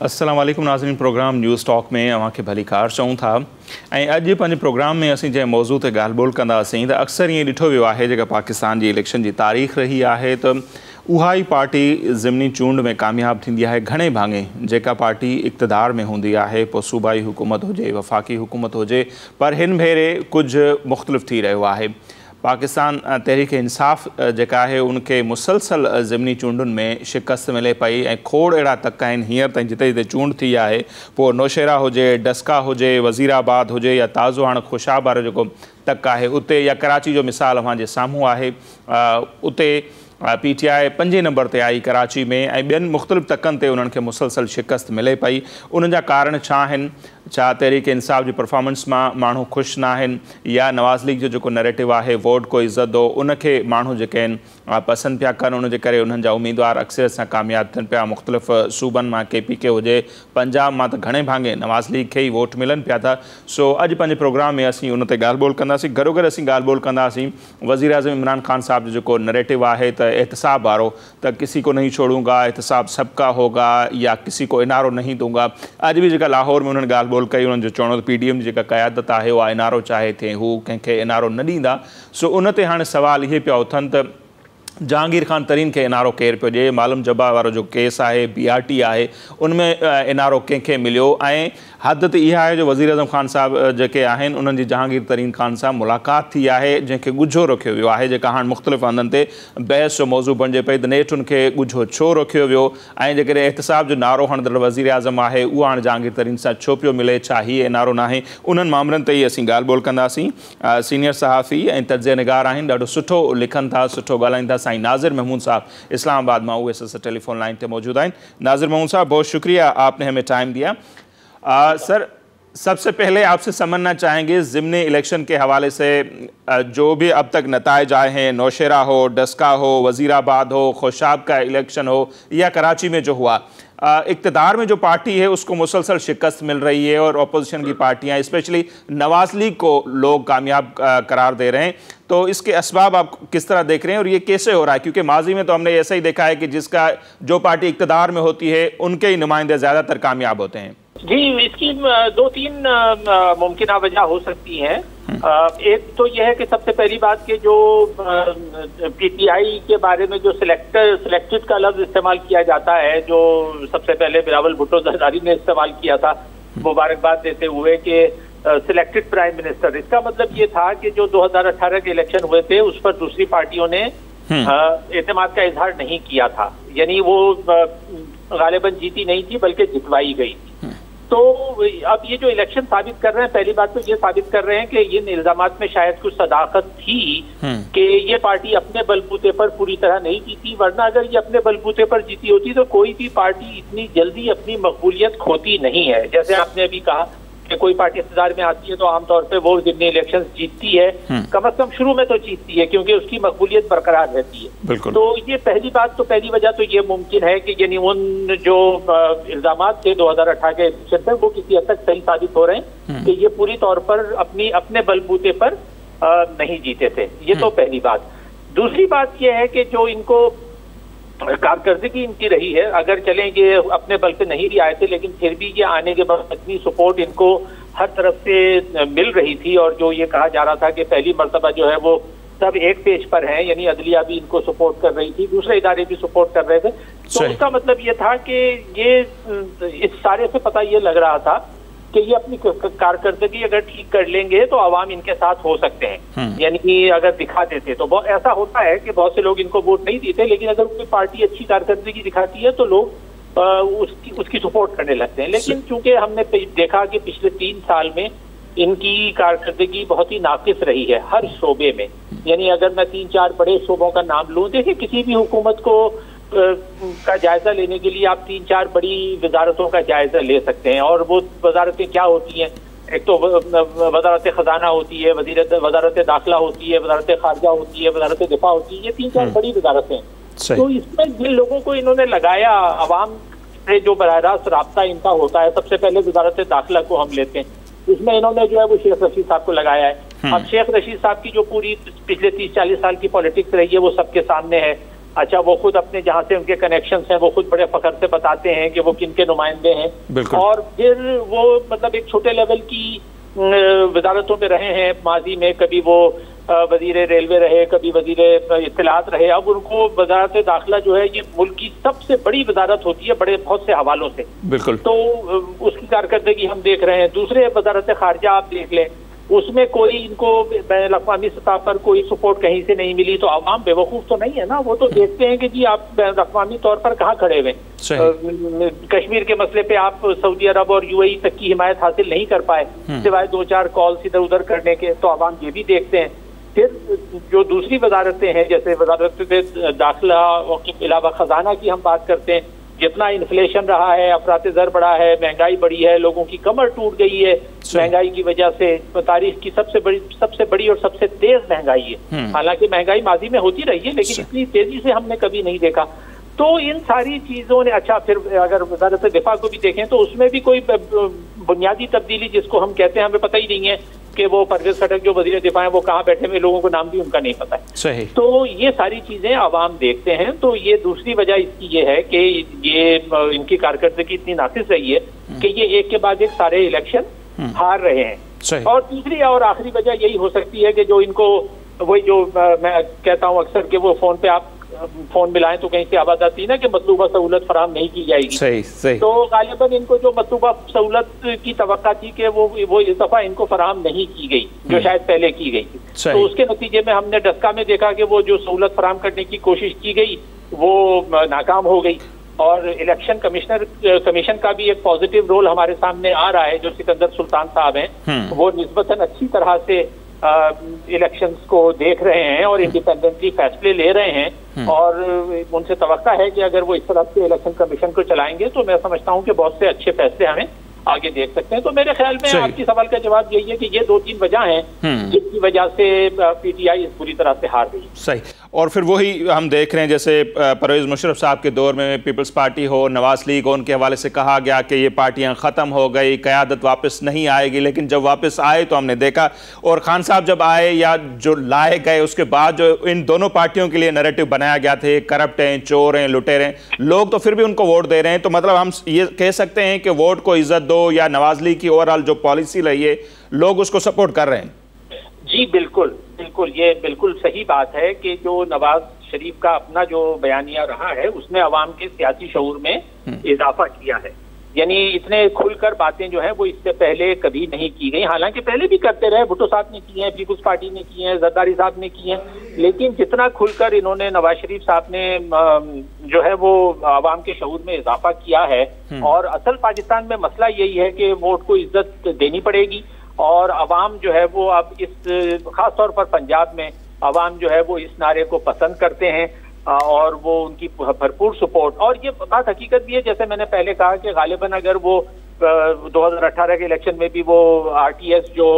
अस्सलाम वालेकुम नाज़रीन, प्रोग्राम न्यूज़ टॉक में अवांखे भली कार चऊं था। ऐं अॼु पंहिंजे प्रोग्राम में असीं जंहिं मौज़ू ते ॻाल्हि ॿोल कंदासीं त अक्सर ईअं ॾिठो वियो आहे जेका पाकिस्तान जी इलेक्शन जी तारीख़ रही आहे त उहा ई पार्टी ज़िमनी चूंड में कामयाबु थींदी आहे। घणे भाङे जेका पार्टी इक़्तिदार में हूंदी आहे, पोइ सूबाई हुकूमत हुजे, वफ़ाक़ी हुकूमत हुजे, पर हिन भेरे कुझु मुख़्तलिफ़ थी रहियो आहे। पाकिस्तान तहरीक इंसाफ़ जेका आहे उनखे मुसलसल ज़िमनी चूंडुनि में शिकस्त मिले पई ऐं खोड़ अहिड़ा तक आहिनि हींअर ताईं जिते जिते चूंड थी आहे, पोइ नौशेरा हुजे, डस्का हुजे, वज़ीराबाद हुजे या ताज़ो हाणे खुशाब वारो जेको तक आहे उते, या कराची जो मिसाल अव्हांजे साम्हूं आहे, उते PTI 5 नंबर ते आई कराची में ऐं ॿियनि मुख़्तलिफ़ तकनि ते उन्हनि खे मुसलसल शिकस्त मिले पई। उन जा कारण छा आहिनि? छा तहरीक इंसाफ़ जी परफॉर्मेंस मां माण्हू ख़ुशि न आहिनि, या नवाज़ लीग जो जेको नैरेटिव आहे वोट को इज़त दो उनखे माण्हू जेके आहिनि पसंदि पिया कनि, उनजे करे उन्हनि जा उम्मीदवार अक्सर सां कामयाबु थियनि पिया। मुख़्तलिफ़ सूबनि मां KPK हुजे, पंजाब मां त घणे भाङे नवाज़ लीग खे ई वोट मिलनि पिया था। सो अॼु पंहिंजे प्रोग्राम में असीं उन ते ॻाल्हि ॿोल कंदासीं। गॾोगॾु असीं ॻाल्हि ॿोल कंदासीं वज़ीर आज़म इमरान ख़ान साहब जो जेको नैरेटिव आहे त एहतसाब वारो, त किसी को नहीं छोड़ूंगा, एहतसाब सबका होगा, या किसी को इनारो नहीं दूंगा। अॼु बि जेका लाहौर में उन्हनि ॻाल्हि ॿोल कई, उन्हनि जो चवणो PDM जी जेका क़यादत आहे उहा इनारो चाहे थिए, हू कंहिंखे इनारो न ॾींदा। सो उन ते हाणे सवाल इहे पिया उथनि त जहांगीर ख़ान तरीन खे इनारो केरु पियो ॾिए, मालूम जबा वारो जो केस आहे, BRT आहे, उनमें इनारो कंहिंखे मिलियो। ऐं हद त इहा आहे जो वज़ीर आज़म ख़ान साहब जेके आहिनि उन्हनि जी जहांगीर तरीन ख़ान सां मुलाक़ात थी आहे, जंहिंखे ॻुझो रखियो वियो आहे, जेका हाणे मुख़्तलिफ़ हंधनि ते बहस जो मौज़ू बणिजे पई त नेठि उनखे ॻुझो छो रखियो वियो, ऐं जेकॾहिं एहतसाब जो नारो हणंदड़ वज़ीर आज़म आहे उहा हाणे जहांगीर तरीन सां छो पियो मिले, छा हीअ इनारो न आहे? उन्हनि मामलनि ते ई असीं ॻाल्हि ॿोल कंदासीं। सीनियर सहाफ़ी ऐं तजिया निगार आहिनि, ॾाढो सुठो लिखनि था, सुठो ॻाल्हाईंदा, साईं नाज़िर महमूद साहब इस्लामाबाद में USS टेलीफोन लाइन पे मौजूद हैं। नाज़िर महमूद साहब, बहुत शुक्रिया आपने हमें टाइम दिया। सर, सबसे पहले आपसे समझना चाहेंगे ज़िमनी इलेक्शन के हवाले से जो भी अब तक नताइज आए हैं, नौशेरा हो, डस्का हो, वज़ीराबाद हो, खुशाब का इलेक्शन हो, या कराची में जो हुआ, इक़्तिदार में जो पार्टी है उसको मुसलसल शिकस्त मिल रही है और अपोजिशन की पार्टियां, स्पेशली नवाज़ लीग को लोग कामयाब करार दे रहे हैं। तो इसके असबाब आप किस तरह देख रहे हैं और ये कैसे हो रहा है? क्योंकि माजी में तो हमने ऐसा ही देखा है कि जिसका जो पार्टी इक़्तिदार में होती है उनके ही नुमाइंदे ज़्यादातर कामयाब होते हैं। जी, इसकी 2-3 मुमकिन वजह हो सकती हैं। एक तो यह है कि सबसे पहली बात कि जो PTI के बारे में जो सिलेक्टेड का लफ्ज इस्तेमाल किया जाता है, जो सबसे पहले बिलावल भुट्टो ज़रदारी ने इस्तेमाल किया था मुबारकबाद देते हुए कि सिलेक्टेड प्राइम मिनिस्टर, इसका मतलब ये था कि जो 2018 के इलेक्शन हुए थे उस पर दूसरी पार्टियों ने एतमाद का इजहार नहीं किया था, यानी वो गालिबन जीती नहीं थी बल्कि जितवाई गई थी। तो अब ये जो इलेक्शन साबित कर रहे हैं, पहली बात तो ये साबित कर रहे हैं कि इन इल्जामात में शायद कुछ सदाकत थी कि ये पार्टी अपने बलबूते पर पूरी तरह नहीं जीती, वरना अगर ये अपने बलबूते पर जीती होती तो कोई भी पार्टी इतनी जल्दी अपनी मकबूलियत खोती नहीं है। जैसे आपने अभी कहा कि कोई पार्टी इक़्तिदार में आती है तो आमतौर पे वो ज़िमनी इलेक्शन जीतती है, कम से कम शुरू में तो जीतती है क्योंकि उसकी मकबूलियत बरकरार रहती है। तो ये पहली बात, तो पहली वजह तो ये मुमकिन है कि यानी उन जो इल्जामात थे 2018 के इलेक्शन पर वो किसी हद तक सही साबित हो रहे हैं कि ये पूरी तौर पर अपने बलबूते पर नहीं जीते थे। ये तो पहली बात। दूसरी बात यह है कि जो इनको कारकर्दगी इनकी रही है, अगर चलेंगे अपने बल पे नहीं भी आए थे लेकिन फिर भी ये आने के बाद इतनी सपोर्ट इनको हर तरफ से मिल रही थी, और जो ये कहा जा रहा था कि पहली मर्तबा जो है वो सब एक पेज पर हैं, यानी अदलिया भी इनको सपोर्ट कर रही थी, दूसरे इदारे भी सपोर्ट कर रहे थे। तो उसका मतलब ये था कि ये इस सारे से पता ये लग रहा था कि ये अपनी कारकर्दगी अगर ठीक कर लेंगे तो आवाम इनके साथ हो सकते हैं, यानी कि अगर दिखा देते तो ऐसा होता है कि बहुत से लोग इनको वोट नहीं देते, लेकिन अगर कोई पार्टी अच्छी कारकर्दगी दिखाती है तो लोग उसकी सपोर्ट करने लगते हैं। लेकिन चूंकि हमने देखा कि पिछले 3 साल में इनकी कारकर्दगी बहुत ही नाकिस रही है हर शोबे में, यानी अगर मैं 3-4 बड़े शोबों का नाम लूँ, देखिए किसी भी हुकूमत को का जायजा लेने के लिए आप 3-4 बड़ी वजारतों का जायजा ले सकते हैं, और वो वजारतें क्या होती हैं? एक तो वजारत खजाना होती है, वजारत दाखिला होती है, वजारत खारजा होती है, वजारत दिफा होती है, ये 3-4 बड़ी वजारतें। तो इसमें जिन लोगों को इन्होंने लगाया, आवाम से जो बराह रास्त राब्ता इनका होता है, सबसे पहले वजारत दाखिला को हम लेते हैं, इसमें इन्होंने जो है वो शेख रशीद साहब को लगाया है। अब शेख रशीद साहब की जो पूरी पिछले 30-40 साल की पॉलिटिक्स रही है वो सबके सामने है। अच्छा वो खुद अपने जहाँ से उनके कनेक्शंस हैं वो खुद बड़े फख्र से बताते हैं कि वो किन के नुमाइंदे हैं, और फिर वो मतलब एक छोटे लेवल की वजारतों में रहे हैं माजी में, कभी वो वजीर रेलवे रहे, कभी वजीर इत्तलात रहे। अब उनको वजारत दाखिला जो है ये मुल्क की सबसे बड़ी वजारत होती है बड़े बहुत से हवालों से, बिल्कुल, तो उसकी कारकर्दगी हम देख रहे हैं। दूसरे वजारत खारजा आप देख लें, उसमें कोई इनको बैनुल अक़वामी सतह पर कोई सपोर्ट कहीं से नहीं मिली, तो अवाम बेवकूफ़ तो नहीं है ना, वो तो देखते हैं कि जी आप बैनुल अक़वामी तौर पर कहाँ खड़े हुए। कश्मीर के मसले पे आप सऊदी अरब और यूएई तक की हिमायत हासिल नहीं कर पाए सिवाय 2-4 कॉल्स इधर उधर करने के, तो अवाम ये भी देखते हैं। फिर जो दूसरी वजारतें हैं जैसे वजारत दाखिला के अलावा खजाना की हम बात करते हैं, जितना इन्फ्लेशन रहा है, अफरात ज़र बढ़ा है, महंगाई बढ़ी है, लोगों की कमर टूट गई है महंगाई की वजह से, तारीख की सबसे बड़ी और सबसे तेज महंगाई है। हालांकि महंगाई माजी में होती रही है लेकिन इतनी तेजी से हमने कभी नहीं देखा। तो इन सारी चीजों ने, अच्छा फिर अगर वजारत दिफा को भी देखें तो उसमें भी कोई बुनियादी तब्दीली जिसको हम कहते हैं हमें पता ही नहीं है कि वो परवेज खटक जो वजीर दिफा है वो कहाँ बैठे हुए, लोगों को नाम भी उनका नहीं पता है। सही। तो ये सारी चीजें आवाम देखते हैं, तो ये दूसरी वजह इसकी ये है कि ये इनकी कारकर्दगी इतनी नाकिस रही है कि ये एक के बाद एक सारे इलेक्शन हार रहे हैं। और तीसरी और आखिरी वजह यही हो सकती है कि जो इनको वही जो मैं कहता हूँ अक्सर कि वो फोन पे आप फोन मिलाएं तो कहीं से आवाज आती है ना कि मतलूबा सहूलत फराहम नहीं की जाएगी। सही। तो गालिबन इनको जो मतलूबा सहूलत की तवक्का थी कि वो इस दफा इनको फराहम नहीं की गई जो शायद पहले की गई थी। तो उसके नतीजे में हमने डस्का में देखा कि वो जो सहूलत फराहम करने की कोशिश की गई वो नाकाम हो गई। और इलेक्शन कमीशन का भी एक पॉजिटिव रोल हमारे सामने आ रहा है, जो सिकंदर सुल्तान साहब हैं वो निस्बतन अच्छी तरह से इलेक्शंस को देख रहे हैं और इंडिपेंडेंटली फैसले ले रहे हैं, और उनसे तवक्का है कि अगर वो इस तरह से इलेक्शन कमीशन को चलाएंगे तो मैं समझता हूं कि बहुत से अच्छे फैसले हमें आगे देख सकते हैं। तो मेरे ख्याल में आपकी सवाल का जवाब यही है कि ये 2-3 वजह हैं जिसकी वजह से पीटीआई इस बुरी तरह से हार गई। सही। और फिर वही हम देख रहे हैं जैसे परवेज मुशर्रफ साहब के दौर में पीपल्स पार्टी हो, नवाज लीग हो, उनके हवाले से कहा गया कि ये पार्टियां ख़त्म हो गई, क़यादत वापस नहीं आएगी, लेकिन जब वापस आए तो हमने देखा, और खान साहब जब आए या जो लाए गए उसके बाद जो इन दोनों पार्टियों के लिए नैरेटिव बनाया गया था, करप्ट हैं, चोर हैं, लुटेरे हैं, लोग तो फिर भी उनको वोट दे रहे हैं। तो मतलब हम ये कह सकते हैं कि वोट को इज्जत दो, या नवाज लीग की ओवरऑल जो पॉलिसी रही है लोग उसको सपोर्ट कर रहे हैं। जी बिल्कुल, ये बिल्कुल सही बात है कि जो नवाज शरीफ का अपना जो बयानिया रहा है उसने अवाम के सियासी शऊर में इजाफा किया है। यानी इतने खुलकर बातें जो है वो इससे पहले कभी नहीं की गई। हालांकि पहले भी करते रहे, भुट्टो साहब ने की हैं, पीपुल्स पार्टी ने की हैं, जरदारी साहब ने की हैं, लेकिन जितना खुलकर इन्होंने नवाज शरीफ साहब ने जो है वो अवाम के शऊर में इजाफा किया है। और असल पाकिस्तान में मसला यही है कि वोट को इज्जत देनी पड़ेगी, और अवाम जो है वो अब इस खास तौर पर पंजाब में अवाम जो है वो इस नारे को पसंद करते हैं और वो उनकी भरपूर सपोर्ट। और ये बात हकीकत भी है, जैसे मैंने पहले कहा कि गालिबन अगर वो 2018 के इलेक्शन में भी वो आरटीएस जो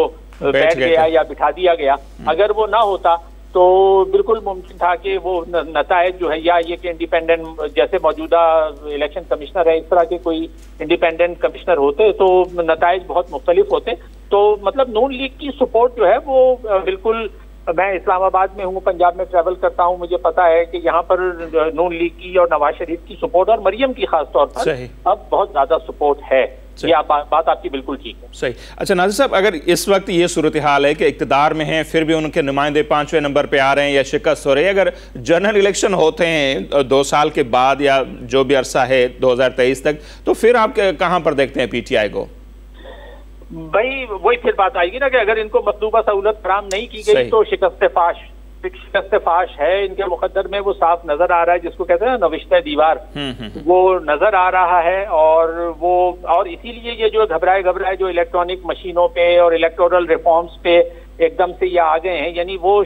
बैठ गया या बिठा दिया गया, अगर वो ना होता तो बिल्कुल मुमकिन था कि वो नतायज जो है, या ये कि इंडिपेंडेंट जैसे मौजूदा इलेक्शन कमिश्नर है इस तरह के कोई इंडिपेंडेंट कमिश्नर होते तो नतायज बहुत मुख्तलिफ होते। तो मतलब नून लीग की सपोर्ट जो है वो बिल्कुल, मैं इस्लामाबाद में हूँ, पंजाब में ट्रैवल करता हूँ, मुझे पता है कि यहाँ पर नून लीग की और नवाज शरीफ की सपोर्ट और मरियम की खास तौर पर अब बहुत ज्यादा सपोर्ट है। ये बात आपकी बिल्कुल ठीक है। सही। अच्छा नाज़िर साहब, अगर इस वक्त ये सूरत हाल है कि इक़्तिदार में हैं फिर भी उनके नुमाइंदे 5वें नंबर पे आ रहे हैं या शिकस्त हो रही है, अगर जनरल इलेक्शन होते हैं 2 साल के बाद या जो भी अरसा है 2023 तक, तो फिर आप कहाँ पर देखते हैं पीटीआई को? भाई वही फिर बात आएगी ना कि अगर इनको मतलूबा सहूलत फराहम नहीं की गई तो शिकस्त फाश है इनके मुकद्दर में, वो साफ नजर आ रहा है, जिसको कहते हैं ना नविश्ते दीवार, वो नजर आ रहा है। और इसीलिए ये जो घबराए जो इलेक्ट्रॉनिक मशीनों पे और इलेक्टोरल रिफॉर्म्स पे एकदम से ये आ गए हैं, यानी वो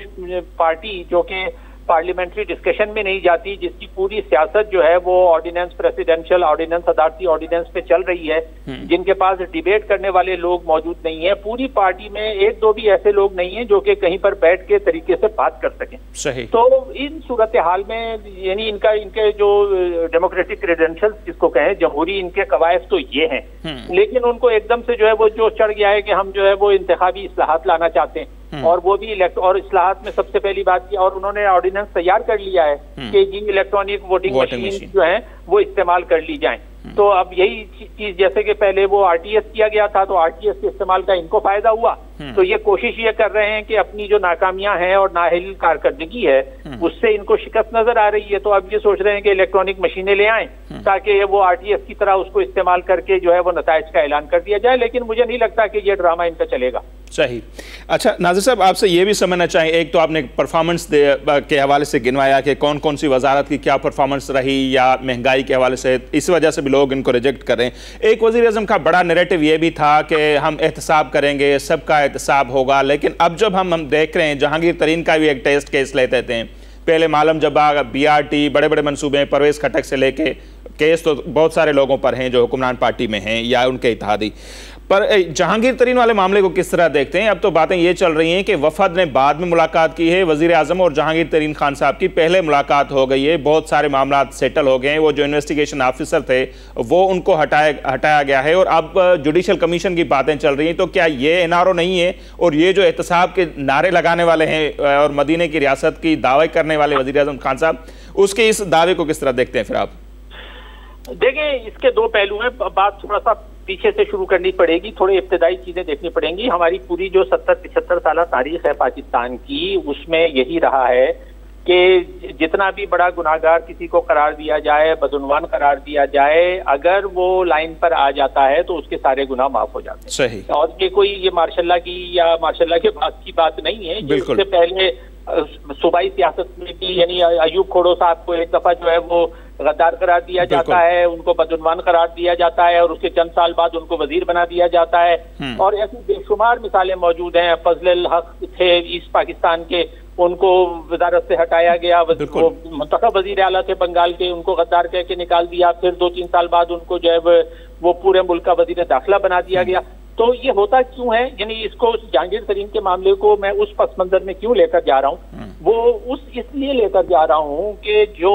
पार्टी जो कि पार्लियामेंट्री डिस्कशन में नहीं जाती, जिसकी पूरी सियासत जो है वो ऑर्डिनेंस, प्रेसिडेंशियल ऑर्डिनेंस, अदालती ऑर्डिनेंस पे चल रही है, जिनके पास डिबेट करने वाले लोग मौजूद नहीं है, पूरी पार्टी में 1-2 भी ऐसे लोग नहीं है जो कि कहीं पर बैठ के तरीके से बात कर सकें। सही। तो इन सूरत हाल में यानी इनके जो डेमोक्रेटिक क्रेडेंशियल्स जिसको कहें, जमहूरी इनके कवायद तो ये हैं, लेकिन उनको एकदम से जो है वो जो चढ़ गया है कि हम जो है वो इंतखाबी इस्लाहात लाना चाहते हैं। और वो भी और इस्लाहात में सबसे पहली बात की, और उन्होंने ऑर्डिनेंस तैयार कर लिया है कि इलेक्ट्रॉनिक वोटिंग मशीन जो है वो इस्तेमाल कर ली जाए। तो अब यही चीज, जैसे कि पहले वो आरटीएस किया गया था तो आरटीएस के इस्तेमाल का इनको फायदा हुआ, तो ये कोशिश ये कर रहे हैं कि अपनी जो नाकामियां हैं और नाअहल कारकर्दगी है उससे इनको शिकस्त नजर आ रही है, तो अब ये सोच रहे हैं कि इलेक्ट्रॉनिक मशीनें ले आएं ताकि वो आरटीएस की तरह उसको इस्तेमाल करके जो है वो नताइज का ऐलान कर दिया जाए। लेकिन मुझे नहीं लगता कि ये ड्रामा इनका चलेगा। सही। अच्छा नाज़िर साहब, आपसे ये भी समझना चाहिए, एक तो आपने परफॉर्मेंस के हवाले से गिनवाया कि कौन कौन सी वजारत की क्या परफॉर्मेंस रही या महंगाई के हवाले से, इस वजह से भी लोग इनको रिजेक्ट कर रहे हैं। एक वज़ीर-ए-आज़म का बड़ा नैरेटिव ये भी था कि हम एहतसाब करेंगे, सबका एहतसाब होगा, लेकिन अब जब हम देख रहे हैं जहांगीर तरीन का भी एक टेस्ट केस लेते थे, पहले मालम जब्बा, बीआरटी, बड़े बड़े मनसूबे, परवेज़ खटक से लेके केस तो बहुत सारे लोगों पर हैं जो हुक्मरान पार्टी में हैं या उनके इत्तेहादी, पर जहांगीर तरीन वाले मामले को किस तरह देखते हैं? अब तो बातें ये चल रही हैं कि वफद ने बाद में मुलाकात की है, वजीर आजम और जहांगीर तरीन खान साहब की पहले मुलाकात हो गई है, बहुत सारे मामला सेटल हो गए हैं, वो जो इन्वेस्टिगेशन ऑफिसर थे वो उनको हटाया गया है और अब जुडिशल कमीशन की बातें चल रही हैं। तो क्या ये एनआरओ नहीं है? और ये जो एहतसाब के नारे लगाने वाले हैं और मदीने की रियासत की दावे करने वाले वजीर आजम खान साहब, उसके इस दावे को किस तरह देखते हैं फिर आप? देखें, इसके दो पहलू हैं। बात थोड़ा सा पीछे से शुरू करनी पड़ेगी, थोड़ी इब्तदाई चीजें देखनी पड़ेंगी। हमारी पूरी जो 70-75 साल तारीख है पाकिस्तान की, उसमें यही रहा है कि जितना भी बड़ा गुनाहगार किसी को करार दिया जाए, बदउनवान करार दिया जाए, अगर वो लाइन पर आ जाता है तो उसके सारे गुनाह माफ हो जाते हैं। सही। और ये मार्शल्ला की या मार्शल्ला के बाद की बात नहीं है। इससे पहले सूबाई सियासत में भी, यानी अयूब खोड़ो साहब को एक दफा जो है वो गद्दार करार दिया जाता है, उनको बदउनवान करार दिया जाता है और उसके चंद साल बाद उनको वजीर बना दिया जाता है। और ऐसी बेशुमार मिसालें मौजूद हैं। फजल हक थे ईस्ट पाकिस्तान के, उनको वजारत से हटाया गया, वो मुंतखब वजीर आला थे बंगाल के, उनको गद्दार कह के निकाल दिया, फिर 2-3 साल बाद उनको जो है वो पूरे मुल्क का वजीर दाखिला बना दिया गया। तो ये होता क्यों है? यानी इसको जहांगीर तरीन के मामले को मैं उस पस मंजर में क्यों लेकर जा रहा हूँ, वो इसलिए लेकर जा रहा हूँ कि जो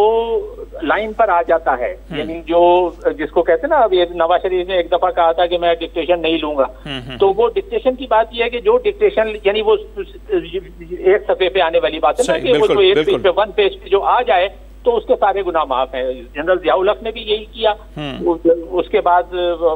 लाइन पर आ जाता है, यानी जो जिसको कहते हैं ना, अब ये नवाज शरीफ ने एक दफा कहा था कि मैं डिक्टेशन नहीं लूंगा, तो वो डिक्टेशन की बात यह है कि जो डिक्टेशन, यानी वो एक सफे पे आने वाली बात है ना, कि वो तो एक पेज पे, 1 पेज पे जो आ जाए तो उसके सारे गुनाह माफ हैं। जनरल जियाउल हक ने भी यही किया, उसके बाद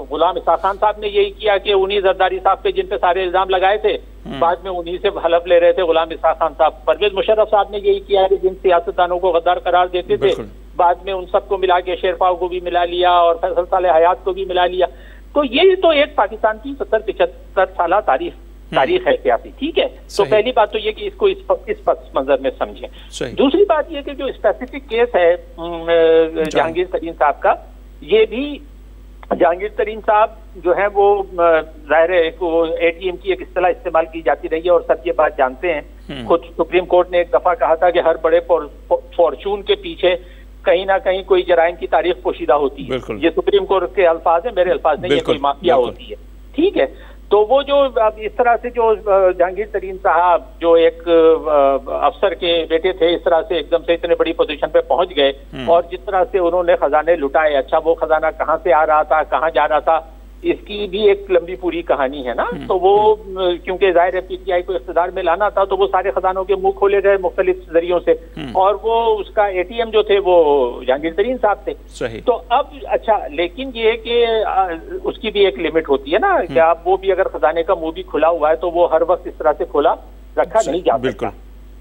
गुलाम इसाक खान साहब ने यही किया कि उन्हीं जरदारी साहब पे जिन पे सारे इल्जाम लगाए थे, बाद में उन्हीं से हलफ ले रहे थे गुलाम इसाक खान साहब। परवेज मुशर्रफ साहब ने यही किया कि जिन सियासतदानों को गद्दार करार देते थे, बाद में उन सबको मिला के शेरफाव को भी मिला लिया और फैसल साले हयात को भी मिला लिया। तो ये तो एक पाकिस्तान की 70-75 साल तारीख है सियासी, ठीक है। तो पहली बात तो ये कि इसको इस पस मंजर में समझें। दूसरी बात ये कि जो स्पेसिफिक केस है जहांगीर तरीन साहब का, ये भी जहांगीर तरीन साहब जो है वो जाहिर है एटीएम की एक इस्तेलाह इस्तेमाल की जाती रही है और सब ये बात जानते हैं। खुद सुप्रीम कोर्ट ने एक दफा कहा था कि हर बड़े फॉर्चून के पीछे कहीं ना कहीं कोई जराइम की तारीख पोशीदा होती है। ये सुप्रीम कोर्ट के अल्फाज है, मेरे अल्फाज नहीं है, कोई माफिया होती है, ठीक है। तो वो जो अब इस तरह से जो जहांगीर तरीन साहब जो एक अफसर के बेटे थे, इस तरह से एकदम से इतने बड़ी पोजीशन पे पहुंच गए और जिस तरह से उन्होंने खजाने लुटाए, अच्छा वो खजाना कहाँ से आ रहा था, कहाँ जा रहा था, इसकी भी एक लंबी पूरी कहानी है ना। तो वो क्योंकि जाहिर है पीटीआई को इख्तिदार में लाना था, तो वो सारे खजानों के मुंह खोले गए मुख्तलिफ जरियों से, और वो उसका एटीएम जो थे वो जहांगीर तरीन साहब थे। तो अब अच्छा, लेकिन ये कि उसकी भी एक लिमिट होती है ना, कि आप वो भी अगर खजाने का मुंह भी खुला हुआ है तो वो हर वक्त इस तरह से खुला रखा नहीं जा सकता।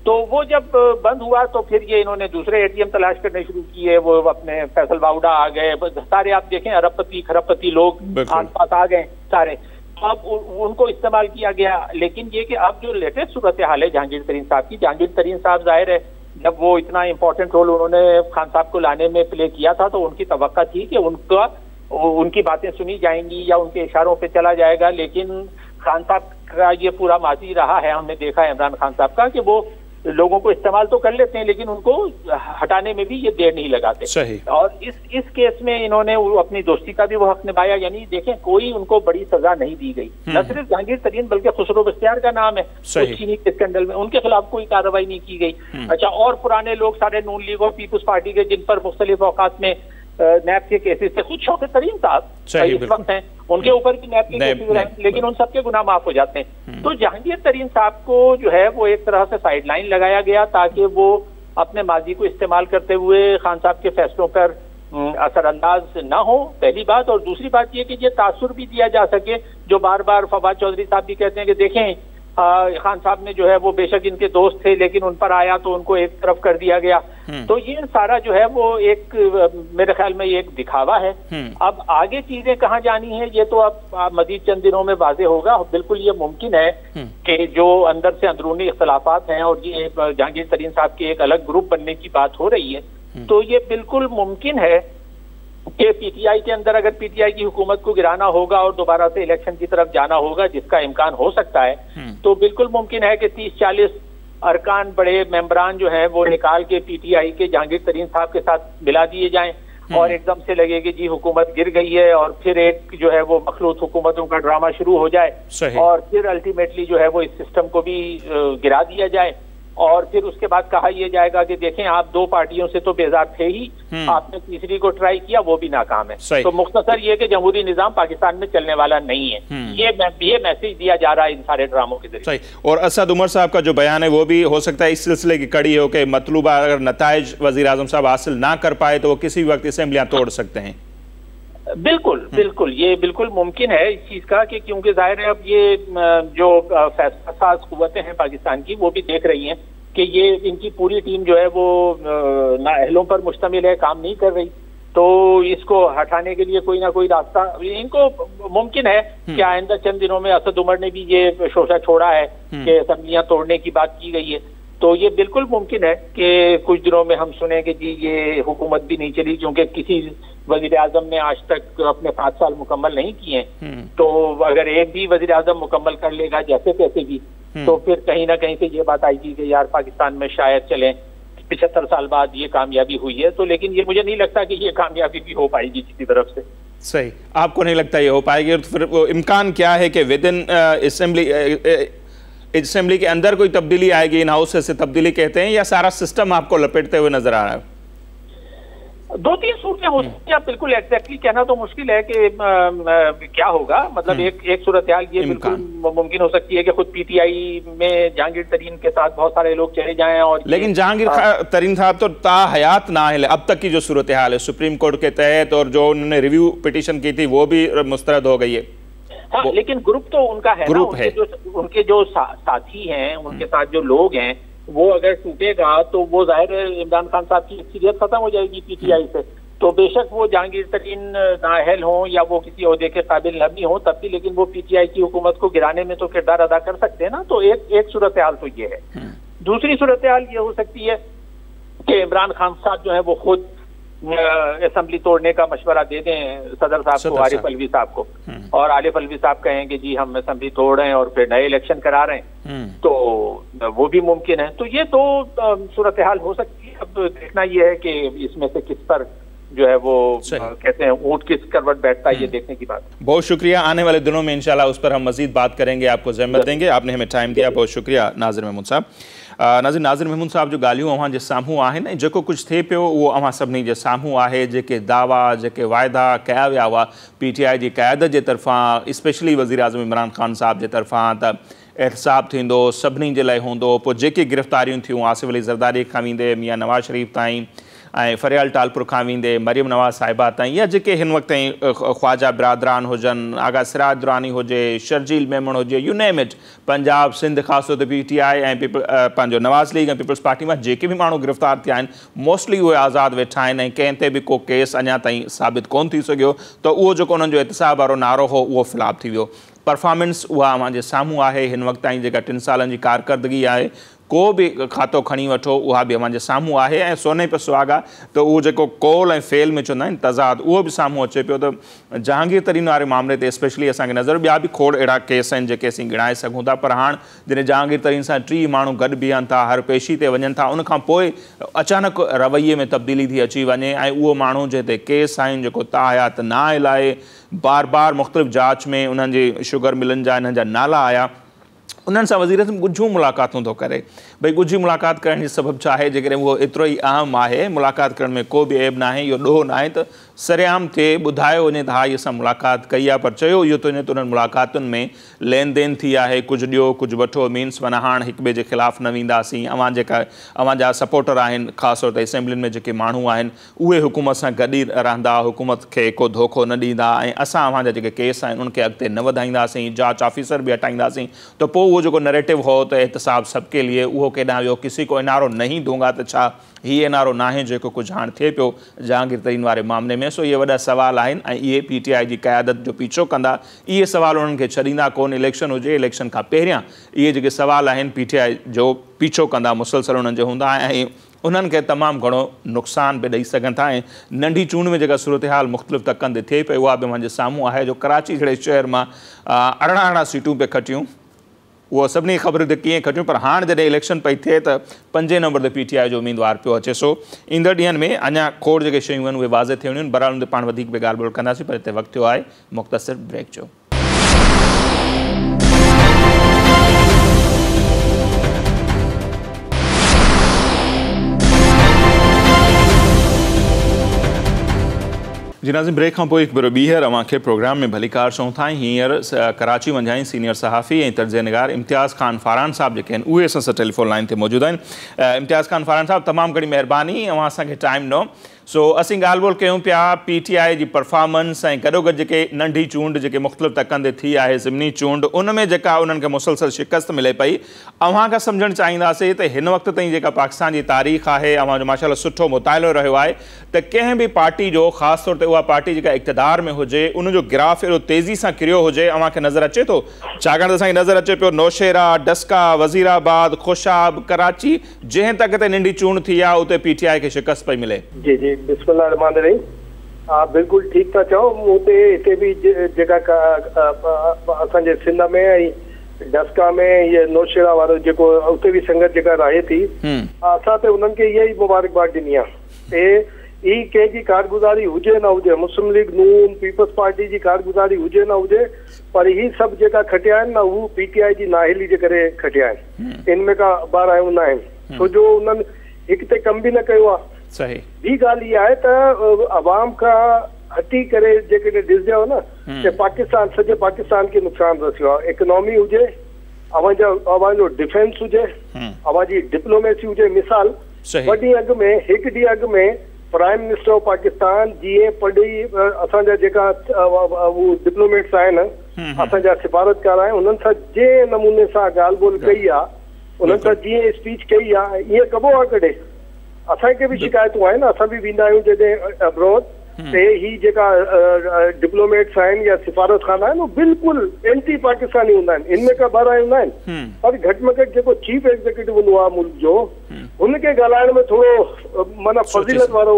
तो वो जब बंद हुआ तो फिर ये इन्होंने दूसरे एटीएम तलाश करने शुरू किए, वो अपने फैसल बाउडा आ गए, सारे आप देखें अरबपति खरबपति लोग आस पास आ गए सारे, अब उनको इस्तेमाल किया गया। लेकिन ये कि अब जो लेटेस्ट सूरत हाल है जहांगीर तरीन साहब की, जहांगीर तरीन साहब जाहिर है जब वो इतना इंपॉर्टेंट रोल उन्होंने खान साहब को लाने में प्ले किया था, तो उनकी तवक्का थी कि उनकी बातें सुनी जाएंगी या उनके इशारों पे चला जाएगा। लेकिन खान साहब का ये पूरा माजी रहा है, हमने देखा है इमरान खान साहब का, कि वो लोगों को इस्तेमाल तो कर लेते हैं लेकिन उनको हटाने में भी ये देर नहीं लगाते। सही। और इस केस में इन्होंने अपनी दोस्ती का भी वो हक निभाया, यानी देखें कोई उनको बड़ी सजा नहीं दी गई, न सिर्फ जहांगीर तरीन बल्कि खुसरो बख्तियार का नाम है चीनी के स्कैंडल में, उनके खिलाफ कोई कार्रवाई नहीं की गई। अच्छा, और पुराने लोग सारे नून लीग और पीपुल्स पार्टी के जिन पर मुख्तलिफ औकात में नैब के केसेस थे। खुद शौकत तरीन साहब इस वक्त हैं, उनके ऊपर भी नैब के केसेस रहे, लेकिन उन सबके गुनाह माफ हो जाते हैं। तो जहांगीर तरीन साहब को जो है वो एक तरह से साइडलाइन लगाया गया ताकि वो अपने माजी को इस्तेमाल करते हुए खान साहब के फैसलों पर असरअंदाज ना हो, पहली बात। और दूसरी बात ये कि ये तासुर भी दिया जा सके, जो बार बार फवाद चौधरी साहब भी कहते हैं कि देखें खान साहब ने जो है वो बेशक इनके दोस्त थे, लेकिन उन पर आया तो उनको एक तरफ कर दिया गया। तो ये सारा जो है वो एक मेरे ख्याल में एक दिखावा है। अब आगे चीजें कहाँ जानी है ये तो अब मजीद चंद दिनों में वाजे होगा। बिल्कुल ये मुमकिन है कि जो अंदर से अंदरूनी इख्तलाफात हैं और ये जहांगीर तरीन साहब के एक अलग ग्रुप बनने की बात हो रही है, तो ये बिल्कुल मुमकिन है कि पीटीआई के अंदर अगर पीटीआई की हुकूमत को गिराना होगा और दोबारा से इलेक्शन की तरफ जाना होगा, जिसका इम्कान हो सकता है, तो बिल्कुल मुमकिन है कि 30-40 अरकान बड़े मेंबरान जो हैं वो निकाल के पीटीआई के जहांगीर तरीन साहब के साथ मिला दिए जाएं और एकदम से लगे कि जी हुकूमत गिर गई है और फिर एक जो है वो मखलूत हुकूमतों का ड्रामा शुरू हो जाए और फिर अल्टीमेटली जो है वो इस सिस्टम को भी गिरा दिया जाए। और फिर उसके बाद कहा यह जाएगा कि देखें आप दो पार्टियों से तो बेजार थे ही, आपने तीसरी को ट्राई किया, वो भी नाकाम है। तो मुख्तसर ये कि जमहूरी निजाम पाकिस्तान में चलने वाला नहीं है, ये मैसेज दिया जा रहा है इन सारे ड्रामों के जरिए। और असद उमर साहब का जो बयान है वो भी हो सकता है इस सिलसिले की कड़ी हो कि मतलूबा अगर नताइज वज़ीर आज़म साहब हासिल ना कर पाए तो वो किसी वक्त असेंबलियां तोड़ सकते हैं। बिल्कुल बिल्कुल, ये बिल्कुल मुमकिन है इस चीज का कि क्योंकि जाहिर है अब ये जो फैसला साज कुव्वतें हैं पाकिस्तान की वो भी देख रही हैं कि ये इनकी पूरी टीम जो है वो नाअहलों पर मुश्तमिल है, काम नहीं कर रही, तो इसको हटाने के लिए कोई ना कोई रास्ता इनको मुमकिन है कि आइंदा चंद दिनों में असद उमर ने भी ये शोशा छोड़ा है कि असेंबलियां तोड़ने की बात की गई है, तो ये बिल्कुल मुमकिन है कि कुछ दिनों में हम सुने कि जी ये हुकूमत भी नहीं चली, क्योंकि किसी वजीर आजम ने आज तक अपने 5 साल मुकम्मल नहीं किए, तो अगर एक भी वजीर आजम मुकम्मल कर लेगा जैसे तैसे भी, तो फिर कहीं ना कहीं से ये बात आएगी कि यार पाकिस्तान में शायद चले 75 साल बाद ये कामयाबी हुई है। तो लेकिन ये मुझे नहीं लगता कि ये कामयाबी भी हो पाएगी किसी तरफ से। सही, आपको नहीं लगता ये हो पाएगी? तो फिर वो इम्कान क्या है कि विद इन असेंबली के अंदर कोई तब्दीली आएगी? इन हाउस से तब्दीली कहते हैं या सारा सिस्टम आपको लपेटते हुए नजर आ रहा है? 2-3 सूरतें हो सकती हैं, बिल्कुल एग्जैक्टली कहना तो मुश्किल है कि क्या होगा। मतलब एक सूरत हाल ये बिल्कुल मुमकिन हो सकती है कि खुद पीटीआई में जहांगीर तरीन के साथ बहुत सारे लोग चले जाएं और लेकिन जहांगीर तरीन साहब तो ताहयात ना है। अब तक की जो सूरत हाल है सुप्रीम कोर्ट के तहत और जो उन्होंने रिव्यू पिटीशन की थी वो भी मुस्तरद हो गई है। हाँ, लेकिन ग्रुप तो उनका है, ग्रुप है, उनके जो साथी हैं, उनके साथ जो लोग हैं, वो अगर टूटेगा तो वो जाहिर है इमरान खान साहब की अक्सरियत खत्म हो जाएगी पीटीआई से। तो बेशक वो जहांगीर तरीन नाअहल हों या वो किसी ओहदे के काबिल नहीं हो तब भी, लेकिन वो पीटीआई की हुकूमत को गिराने में तो किरदार अदा कर सकते हैं ना। तो एक सूरत हाल तो ये है। दूसरी सूरत हाल ये हो सकती है कि इमरान खान साहब जो है वो खुद असेंबली तोड़ने का मशवरा दे दें सदर साहब को, आरिफ अलवी साहब को, और आरिफ अलवी साहब कहें कि जी हम असेंबली तोड़ रहे हैं और फिर नए इलेक्शन करा रहे हैं, तो वो भी मुमकिन है। तो ये तो सूरत हाल हो सकती है। अब देखना ये है कि इसमें से किस पर जो है वो कहते हैं ऊंट किस करवट बैठता है, ये देखने की बात। बहुत शुक्रिया। आने वाले दिनों में इंशाल्लाह उस पर हम मजीद बात करेंगे, आपको ज़हमत देंगे। आपने हमें टाइम दिया, बहुत शुक्रिया नाज़िर महमूद साहब। नाज़िर महमूद साहब जो ॻाल्हियूं अवां जे साम्हूं आहिनि ऐं जेको कुझु थिए पियो उहो अवां सभिनी जे साम्हूं आहे। जेके दावा जेके वाइदा कया विया हुआ पीटीआई जी क़यादत जे तरफ़ां, स्पेशली वज़ीर आज़म इमरान ख़ान साहब जे तरफ़ां, त एहतसाब थींदो सभिनी जे लाइ हूंदो। पोइ जेके गिरफ़्तारियूं थियूं आसिफ अली ज़रदारी खां वेंदे मियां नवाज़ शरीफ़ ताईं ऐं फरियाल टालपुर खां वेंदे मरियम नवाज़ साहिबा ताईं, या जेके हिन वक़्त ताईं ख्वाजा बिरादरान हुजनि, आगा सिराज दुरानी हुजे, शर्जील मेमण हुजे, you name it, Punjab Sindh ख़ासि तौर ते पीटीआई ऐं पंहिंजो नवाज़ लीग ऐं पीपल्स पार्टी मां जेके बि माण्हू गिरफ़्तार थिया आहिनि मोस्टली उहे आज़ादु वेठा आहिनि ऐं कंहिं ते बि को केस अञा ताईं साबित कोन थी सघियो। त उहो जेको उन्हनि जो एहतसाब वारो नारो हो उहो फ़िलाप थी वियो। परफॉर्मेंस उहा अवां जे साम्हूं आहे। हिन वक़्त ताईं जेका 3 सालनि जी कारकर्दगी आहे, को बि खातो खणी वठो, उहा बि अवां जे साम्हूं आहे। ऐं सोने पे सुहागा त उहो जेको कौल ऐं फेल में चवंदा आहिनि तज़ाद, उहो बि साम्हूं अचे पियो। त जहांगीर तरीन वारे मामले ते स्पेशली असांखे नज़र, ॿिया बि खोड़ अहिड़ा केस आहिनि जेके असीं गिणाए सघूं था, पर हाणे जॾहिं जहांगीर तरीन सां 3 माण्हू गॾु बीहनि था, हर पेशी ते वञनि था, उनखां पोइ अचानक रवैये में तब्दीली थी अची वञे ऐं उहो माण्हू जंहिं ते केस आहिनि, जेको ताहयात नाअहल आहे, बार बार मुख़्तलिफ़ जांच में उन्हनि जी शुगर मिलनि जा इन्हनि जा नाला आया, उन्हनि सां वज़ीर आज़म ॻुझूं मुलाक़ातूं थो करे। भई ॻुझी मुलाक़ात करण जी सबबु छा आहे, जेकॾहिं उहो एतिरो ई अहम आहे, मुलाक़ात करण में को बि ऐब न आहे, इहो ॾोह न आहे त सरेआम थिए, ॿुधायो वञे त हा इहा असां मुलाक़ात कई आहे, पर चयो इहो थो वञे त उन्हनि मुलाक़ातुनि में लेन देन थी आहे, कुझु ॾियो कुझु वठो, मीन्स माना हाणे हिक ॿिए जे ख़िलाफ़ु न वेंदासीं, अव्हांजा सपोर्टर आहिनि, ख़ासि तौर ते असेंबलियुनि में जेके माण्हू आहिनि उहे हुकूमत सां गॾु ई रहंदा, हुकूमत खे को धोखो न ॾींदा, ऐं असां अव्हांजा जेके केस आहिनि उनखे अॻिते न वधाईंदासीं, जांच ऑफिसर बि हटाईंदासीं, त पोइ उहो जेको नैरेटिव हो त एहतसाब सबके लिए, उहो केॾांहुं वियो, किसी को इनारो नहीं दूंगा, त छा हीउ इनारो न आहे जेको कुझु हाणे थिए पियो जहांगीर तरीन वारे मामले में। सो इहे वॾा सवाल आहिनि ऐं इहे PTI जी क़यादत जो पीछो कंदा, इहे सवाल उन्हनि खे छॾींदा कोन, इलेक्शन हुजे इलेक्शन खां पहिरियां इहे जेके सवाल आहिनि PTI जो पीछो कंदा, मुसलसल उन्हनि जो हूंदा ऐं उन्हनि खे तमामु घणो नुक़सान बि ॾेई सघनि था। ऐं नंढी चूंड में जेका सूरत हाल मुख़्तलिफ़ तकनि ते थिए पई उहा बि मुंहिंजे साम्हूं आहे, जो कराची जहिड़े शहर मां 18 सीटूं पे खटियूं, उहो सभिनी ख़बर ते कीअं खटियूं, पर हाणे जॾहिं इलेक्शन पई थिए त 5 नंबर ते PTI जो उम्मीदवार पियो अचे। सो ईंदड़ ॾींहंनि में अञा खोड़ जेके शयूं आहिनि उहे वाज़े थियूं आहिनि, बहरहाल हुन ते पाण वधीक बि ॻाल्हि ॿोल कंदासीं, पर हिते वक़्तु थियो आहे मुख़्तसिर ब्रेक जो। जी नाज़िम, ब्रेक खां पोइ हिकु भेरो ॿीहर अव्हांखे प्रोग्राम में भली कार चऊं था। हींअर कराची वञा ई सीनियर सहाफ़ी ऐं तर्जनिगार इम्तियाज़ ख़ान फारान साहब जेके आहिनि उहे असां सां टेलीफोन लाइन ते मौजूदु आहिनि। इम्तियाज़ ख़ान फारान साहब, तमामु घणी महिरबानी, अव्हां असांखे टाइम ॾिनो। सो असीं ॻाल्हि ॿोल कयूं पिया PTI जी परफॉर्मेंस ऐं गॾोगॾु जेके नंढी चूंड जेके मुख़्तलिफ़ तकनि ते थी आहे, ज़िमनी चूंड, उन में जेका उन्हनि खे मुसलसल शिकस्त मिले पई, अव्हां खां सम्झणु चाहींदासीं त हिन वक़्त ताईं जेका पाकिस्तान जी तारीख़ आहे, अव्हांजो माशाअल्लाह सुठो मुताइलो रहियो आहे, त कंहिं बि पार्टी जो, ख़ासि तौर ते उहा पार्टी जेका इक़्तिदार में हुजे, उनजो ग्राफ एॾो तेज़ी सां किरियो हुजे, अव्हांखे नज़र अचे थो? छाकाणि त असांखे नज़र अचे पियो नौशेरा, डस्का, वज़ीराबाद, खुशाब, कराची, जंहिं तक ते नंढी चूंड थी आहे उते PTI खे शिकस्त पई मिले। जी जी, बिस्मिल्लाह हा बिल्कुलु ठीकु था चओ। मूं हिते बि जेका असांजे सिंध में ऐं डस्का में इहे नौशेरा वारो जेको उते बि संगत जेका रहे थी, असां त उन्हनि खे इहा ई मुबारकबाद ॾिनी आहे। ही कंहिंजी कारगुज़ारी हुजे न हुजे, मुस्लिम लीग नून पीपल्स पार्टी जी कारगुज़ारी हुजे न हुजे, पर ही सभु जेका खटिया आहिनि न उहे PTI जी नाहिली जे करे खटिया आहिनि, इनमें का ॿाहिरां न आहिनि, छो जो उन्हनि हिकु ते कमु बि न कयो आहे। सही। ॿी ॻाल्हि इहा आहे त अवाम खां हटी करे जेकॾहिं ॾिसजो न त पाकिस्तान, सॼे पाकिस्तान खे नुक़सानु रसियो आहे। इकोनॉमी हुजे, अवांजो डिफेंस हुजे, अवांजी डिप्लोमेसी हुजे। मिसाल हिकु ॾींहुं अॻु में प्राइम मिनिस्टर ऑफ पाकिस्तान जीअं पढ़ी असांजा जेका डिप्लोमेट्स आहिनि, असांजा सिफारतकार आहिनि, उन्हनि सां जंहिं नमूने सां ॻाल्हि ॿोल कई आहे, उन्हनि सां जीअं स्पीच कई आहे, ईअं कबो आहे कॾहिं? असांखे बि शिकायतूं आहिनि, असां बि वेंदा आहियूं जॾहिं अब्रॉड, ते ही जेका डिप्लोमेट्स आहिनि या सिफारतखाना आहिनि, उहे बिल्कुलु एंटी पाकिस्तानी हूंदा आहिनि, इनमें का ॿाहिरां हूंदा आहिनि। पर घटि में घटि जेको चीफ एग्जीक्यूटिव हूंदो आहे मुल्क जो, हुनखे ॻाल्हाइण में थोरो माना फज़ीलत वारो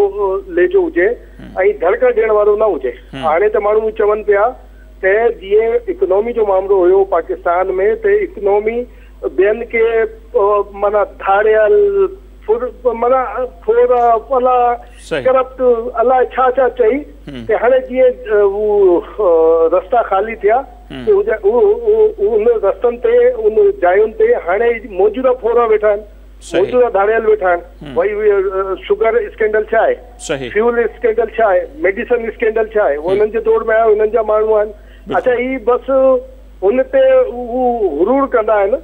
लेजो हुजे ऐं धड़का ॾियण वारो न हुजे। हाणे त माण्हू चवनि पिया त जीअं इकोनॉमी जो मामिलो हुयो पाकिस्तान में, त इकोनॉमी ॿियनि खे माना धाड़ियल माना करप्ट अलाए छा छा चई, त हाणे जीअं उहो रस्ता ख़ाली थिया, उन रस्तनि ते उन जायुनि ते हाणे मौजूदा फोरा वेठा आहिनि, मौजूदा धाड़ियल वेठा आहिनि। भई शुगर स्कैंडल छा आहे, फ्यूल स्कैंडल छा आहे, मेडिसन स्कैंडल छा आहे, उन्हनि जे दौर में आयो, उन्हनि जा माण्हू आहिनि। अच्छा, ही बसि हुन ते हुरूर कंदा आहिनि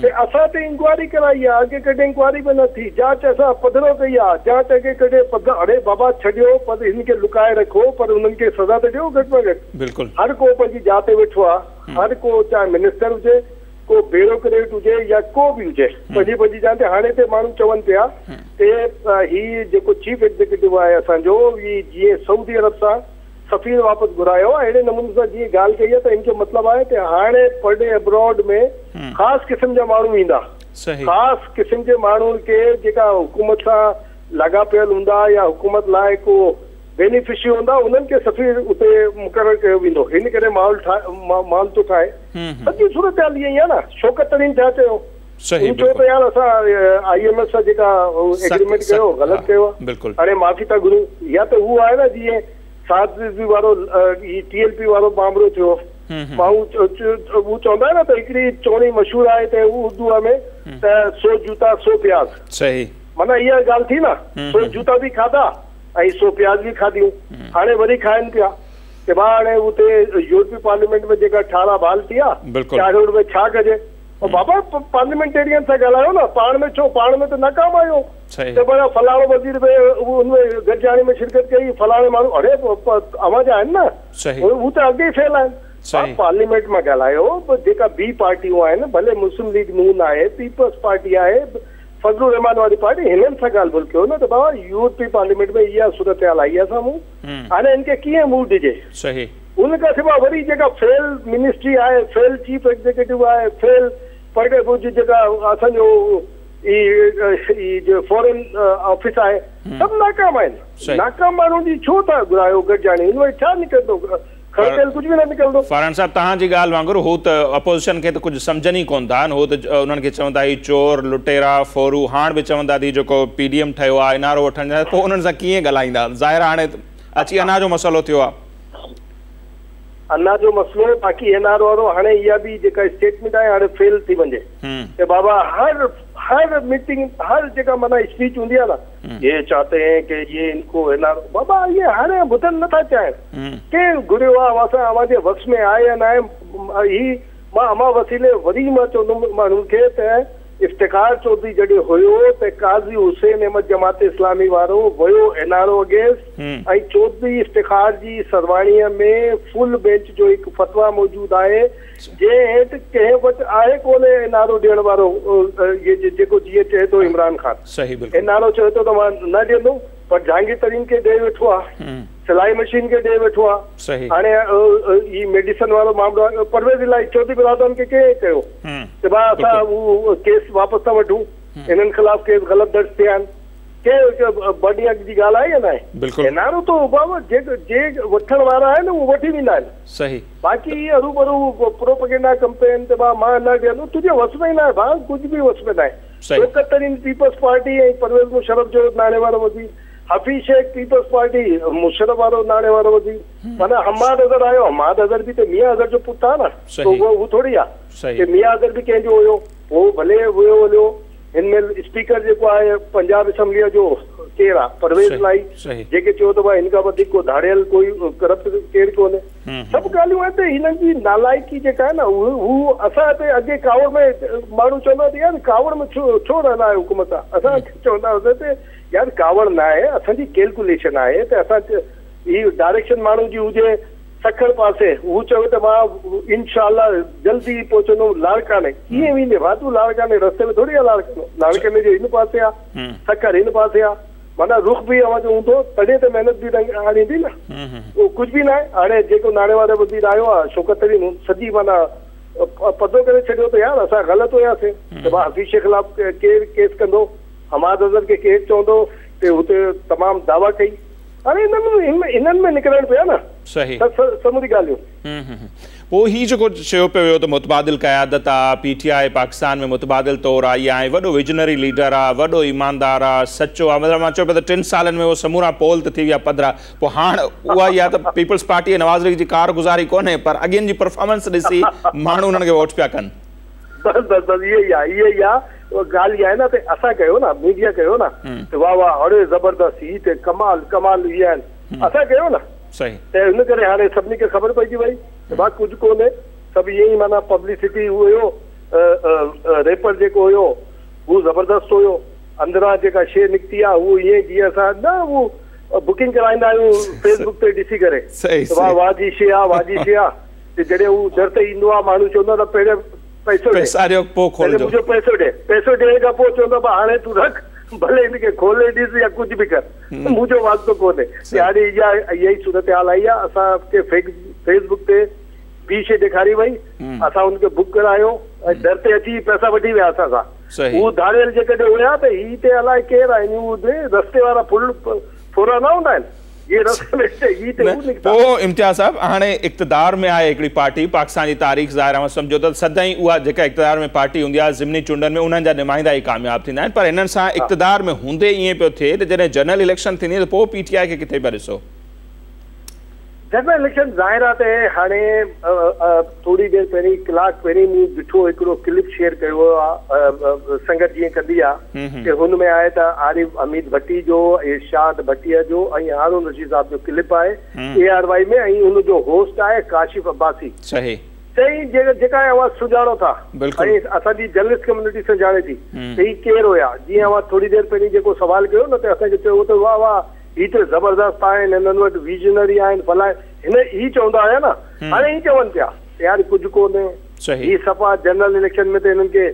ते असां ते इंक्वायरी कराई आहे, अॻे कॾहिं इंक्वायरी बि न थी, जांच असां पधरो कई आहे, जांच अॻे कॾहिं अड़े बाबा छॾियो, पर हिन खे लुकाए रखो, पर हुननि खे सज़ा त ॾियो घटि में घटि। बिल्कुलु हर को पंहिंजी जाइ ते वेठो आहे, हर को चाहे मिनिस्टर हुजे, को ब्यूरोक्रेट हुजे या को बि हुजे, पंहिंजी जाइ ते। हाणे ते माण्हू चवनि पिया ते ही जेको चीफ एग्जीक्यूटिव आहे असांजो, ही जीअं सऊदी अरब सां सफ़ीर वापसि घुरायो आहे, अहिड़े नमूने सां जीअं ॻाल्हि कई आहे, त इनजो मतिलबु आहे त हाणे पढ़े अब्रॉड में ख़ासि क़िस्म जा माण्हू ईंदा, ख़ासि क़िस्म जे माण्हुनि खे जेका हुकूमत सां लाॻापियल हूंदा या हुकूमत लाइ को बेनिफिशियरी हूंदा, उन्हनि खे सफ़ीर उते मुक़ररु कयो वेंदो। हिन करे माहौल थो ठाहे। सॼी सूरत हाल ईअं ई आहे न। शौकत तरीन छा चयो, चयो त यार असां IMF सां जेका एग्रीमेंट कयो ग़लति कयो आहे, हाणे माफ़ी था घुरूं। या त उहो आहे न जीअं TLP वारो मामिलो थियो, माण्हू हू चवंदा आहिनि न त हिकिड़ी चवणी मशहूरु आहे त उर्दूअ में त 100 जूता 100 प्याज। सही, माना इहा ॻाल्हि थी न, 100 जूता बि खाधा ऐं 100 प्याज बि खाधियूं, हाणे वरी खाइनि पिया। की मां हाणे उते यूरोपीय पार्लियामेंट में जेका 18 बहाल थी आहे, चारों में छा कजे? बाबा पार्लियामेंटेरियन सां ॻाल्हायो न, पाण में छो, पाण में त नाकाम आहियो। त भला फलाणो वज़ीर में उनमें गॾिजाणी में शिरकत कई, फलाणे माण्हू, अरे अवां जा आहिनि न, हू त अॻे फेल आहिनि। पार्लियामेंट में ॻाल्हायो, जेका ॿी पार्टियूं आहिनि, भले मुस्लिम लीग नून आहे, पीपल्स पार्टी आहे, फजलुर रहमान वारी पार्टी, हिननि सां ॻाल्हि ॿोल कयो न त बाबा यूरोपीय पार्लियामेंट में इहा सूरत हाल आई आहे साम्हूं, हाणे हिनखे कीअं मुंहुं ॾिजे? सही, उनखां सवाइ वरी जेका फेल मिनिस्ट्री आहे, फेल चीफ एग्जीक्यूटिव आहे, फेल जेका असांजो फॉरेन ऑफिस आहे, सभु नाकाम आहिनि। नाकाम माण्हुनि जी छो था घुरायो गॾिजाणी? हिन छा निकिरंदो? कुझु बि न निकिरंदो। फरहान साहब, तव्हांजी ॻाल्हि वांगुरु हू त अपोज़िशन खे त कुझु सम्झनि ई कोन था, हू त उन्हनि खे चवंदा ही चोर लुटेरा फोरू, हाणे बि चवंदा थी जेको PDM ठहियो आहे इनारो वठण जा, पोइ उन्हनि सां कीअं ॻाल्हाईंदा? ज़ाहिर हाणे अची अना जो मसइलो थियो आहे, अना जो मसइलो। बाक़ी एनआर वारो हाणे इहा बि जेका स्टेटमेंट आहे हाणे फेल थी वञे कि बाबा हर मीटिंग, हर जेका माना स्पीच हूंदी आहे न, ये चाहते हैं कि ये इनको एनआर, बाबा ये हाणे ॿुधनि नथा चाहिनि। केरु घुरियो आहे असां अवांजे वस में आहे या न आहे? ही मां अमा वसीले वरी मां चवंदुमि माण्हुनि खे त इफ्तिखार चौधरी जॾहिं हुयो त काज़ी हुसैन अहमद जमात इस्लामी वारो वियो एनआरओ अगेंस्ट, ऐं चौधरी इफ्तिखार जी सरवाणीअ में फुल बेंच जो हिकु फतवा मौजूदु आहे, जे हेठि कंहिं वटि आहे कोन्हे एनआरओ ॾियण वारो, जेको जीअं चए थो इमरान खान। एनआरओ चए थो त मां न ॾींदुमि, पर जहांगीर तरीन खे ॾेई वेठो आहे, सिलाई मशीन खे ॾेई वेठो आहे। हाणे ही मेडिसन वारो मामलो परवेज़ इलाही चौधरी बिरादरनि खे कंहिं कयो कि भाई असां उहो केस वापसि था वठूं, हिननि ख़िलाफ़ केस ग़लति दर्ज थिया आहिनि, के ॿ ॾींहं जी ॻाल्हि आहे या न आहे? एनआरओ तो बाबा जे वठण वारा आहिनि उहो वठी वेंदा आहिनि। बाक़ी इहे हरू भरू प्रोपेगेंडा कंपेन ते मां न ॾियंदुमि, तुंहिंजे वस में न आहे भाउ, कुझु बि वस में न आहे। शौकत तरीन पीपल्स पार्टी ऐं परवेज़ मुशर्रफ जो नाणे वारो वज़ीर, हफ़ीज़ शेख पीपल्स पार्टी मुशर्रफ वारो नाणे वारो वज़ीर, माना हमाद अज़हर आयो, हमाद अज़हर बि त मियां अज़हर जो पुटु आहे न, तो उहो थोरी आहे कि मियां अज़हर बि कंहिंजो हुयो, उहो भले हुयो हलियो। हिनमें स्पीकर जेको आहे पंजाब असेंबलीअ जो केरु आहे? परवेज़ इलाही, जेके चयो त भाई हिन खां वधीक को धाड़ियल कोई करप्ट केरु कोन्हे। सभु ॻाल्हियूं आहिनि त हिननि जी नालाइकी जेका आहे न, हू असां हिते अॻे कावड़ में माण्हू चवंदा त यार कावड़ में छो रहंदा आहियो हुकूमत? असां चवंदा हुआसीं त यार कावड़ न आहे, असांजी कैलकुलेशन आहे त असां ही डायरेक्शन माण्हू जी हुजे सखण पासे, हू चवे त मां इंशाअल्लाह जल्दी पहुचंदुमि लाड़काने, कीअं वेंदे भाउ तूं लाड़काने? रस्ते में थोरी आहे लाड़काने जो हिन पासे आहे, सखर हिन पासे आहे, माना रुख बि अवांजो हूंदो तॾहिं त महिनत बि आणींदी न, उहो कुझु बि न आहे। हाणे जेको नाणे वारे वज़ीर आयो आहे शौकत तरीन, सॼी माना पधो करे छॾियो त यार असां ग़लति हुयासीं, त भाउ हफ़ीज़ जे ख़िलाफ़ केरु केस कंदो, हमाद अज़हर खे केरु चवंदो कि हुते तमामु दावा कई। हाणे इन्हनि में निकिरण पिया न समूरी ॻाल्हियूं। पोइ ही जेको चयो पियो वियो त मुतबादिल क़यादत आहे, PTI पाकिस्तान में मुतबादिल तौर आई आहे, वॾो विजनरी लीडर आहे, वॾो ईमानदार आहे, सचो आहे, मतिलबु मां चयो पियो त 3 सालनि में उहो समूरा पोल त थी विया पधरा। पोइ हाणे उहा या त पीपल्स पार्टी ऐं नवाज़ शरीफ़ जी कारगुज़ारी कोन्हे, पर अॻियनि जी परफॉर्मेंस ॾिसी माण्हू उन्हनि खे वोट पिया कनि। बस इहे ई आहे ॻाल्हि आहे न, त असां कयो न, मीडिया कयो न, वाह वाह अड़े ज़बरदस्त, ही ते कमाल कमाल इहे आहिनि, असां कयो न। त हिन करे हाणे सभिनी खे ख़बर पइजी वई त भाउ कुझु कोन्हे, सभु ईअं ई माना पब्लिसिटी हुयो, रेपर जेको हुयो हू ज़बरदस्त हुयो, अंदरां जेका शइ निकिती आहे उहो ईअं जीअं असां न उहो बुकिंग कराईंदा आहियूं फेसबुक ते ॾिसी करे, वाह वाह जी शइ आहे, वाह जी शइ आहे। जॾहिं हू दर ते ईंदो आहे माण्हू चवंदो आहे त पहिरें पैसो मुंहिंजो पैसो ॾियण खां पोइ चवंदो आहे हाणे तूं रख, भले हिनखे खोले ॾिस या कुझु बि कर, मुंहिंजो वास्तो कोन्हे। हाणे इहा ई सूरत हाल आई आहे। असांखे फेसबुक ते ॿी शइ ॾेखारी वई, असां हुनखे बुक करायो ऐं दर ते अची पैसा वठी विया असां सां। हू धाड़ियल जेकॾहिं हुया त ही ते अलाए केरु आहिनि, रस्ते वारा फोरा न हूंदा आहिनि, पोइ इम्तियाज़ साहब हाणे इक़्तिदार में आहे हिकिड़ी पार्टी, पाकिस्तान जी तारीख़ ज़ाहिर आहे सम्झो त सदाईं उहा जेका इक़्तिदार में पार्टी हूंदी आहे ज़िमनी चूंडनि में उन्हनि जा नुमाइंदा ई कामयाबु थींदा आहिनि, पर हिननि सां इक़्तिदार में हूंदे ईअं पियो थिए त जॾहिं जनरल इलेक्शन थींदी त पोइ PTI खे किथे पिया ॾिसो? जनरल इलेक्शन ज़ाहिर आहे हाणे थोड़ी देर पहिरीं कलाक पहिरीं मूं ॾिठो हिकिड़ो क्लिप शेयर कयो आहे संगत जीअं कंदी आहे कि हुन में आहे त आरिफ हमीद भट्टी जो इरशाद भट्टीअ जो ऐं हारून रशीद साहब जो क्लिप आहे ARY में ऐं हुनजो होस्ट आहे काशिफ अब्बासी। सही चई जेका आवाज़ सुञाणो था ऐं असांजी जर्नलिस्ट कम्युनिटी सुञाणे थी त ही केरु हुया। जीअं आवाज़ थोड़ी देर पहिरीं जेको सवाल कयो न त असांखे चयो त वाह वाह ही त ज़बरदस्त आहिनि, हिननि वटि विजनरी आहिनि, फला हिन ही चवंदा हुया न, हाणे ही चवनि पिया यार कुझु कोन्हे, ही सफ़ा जनरल इलेक्शन में त हिननि खे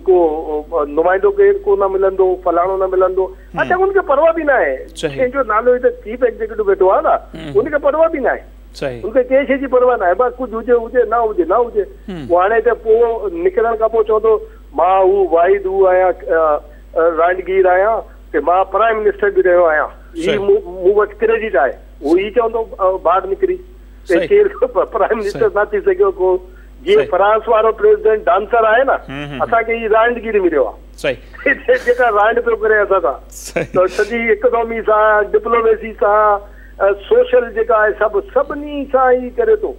को नुमाइंदो केरु कोन मिलंदो, फलाणो न मिलंदो। अच्छा उनखे परवाह बि न आहे, कंहिंजो नालो ही त चीफ एग्जीक्यूटिव वेठो आहे न, उनखे परवाह बि न आहे, उनखे कंहिं शइ जी परवाह न आहे, बसि कुझु हुजे हुजे न हुजे न हुजे। हाणे त पोइ निकिरण खां पोइ चवंदो मां हू वाहिद हू आहियां रांडगीर आहियां कि मां प्राइम मिनिस्टर बि रहियो आहियां, ही मूं वटि क्रेडिट आहे, उहो ही चवंदो ॿाहिरि निकिरी केरु प्राइम मिनिस्टर न थी सघियो को। जीअं फ्रांस वारो प्रेसिडेंट डांसर आहे न, असांखे ही रांडगीर मिलियो आहे जेका रांड पियो करे असां सां, त सॼी इकोनॉमी सां डिप्लोमेसी सां सोशल जेका आहे सभिनी सां ही करे थो।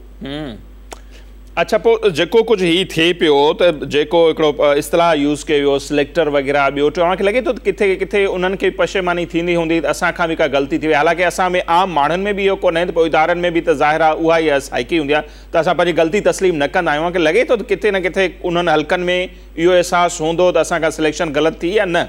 अच्छा पोइ जेको कुझु ही थिए पियो त जेको हिकिड़ो इस्तिलाह यूज़ कयो वियो सिलेक्टर वग़ैरह ॿियो तव्हांखे लॻे थो किथे किथे उन्हनि खे पशेमानी थींदी हूंदी, असां खां बि का ग़लती थी वई, हालांकि असां में आम माण्हुनि में बि इहो कोन्हे, त पोइ इदारनि में बि त ज़ाहिर आहे उहा ई साइकी हूंदी आहे त असां पंहिंजी ग़लती तस्लीम न कंदा आहियूं। मूंखे लॻे थो त किथे न किथे उन्हनि हल्कनि में इहो अहसासु हूंदो त असांखां सिलेक्शन ग़लति थी या न?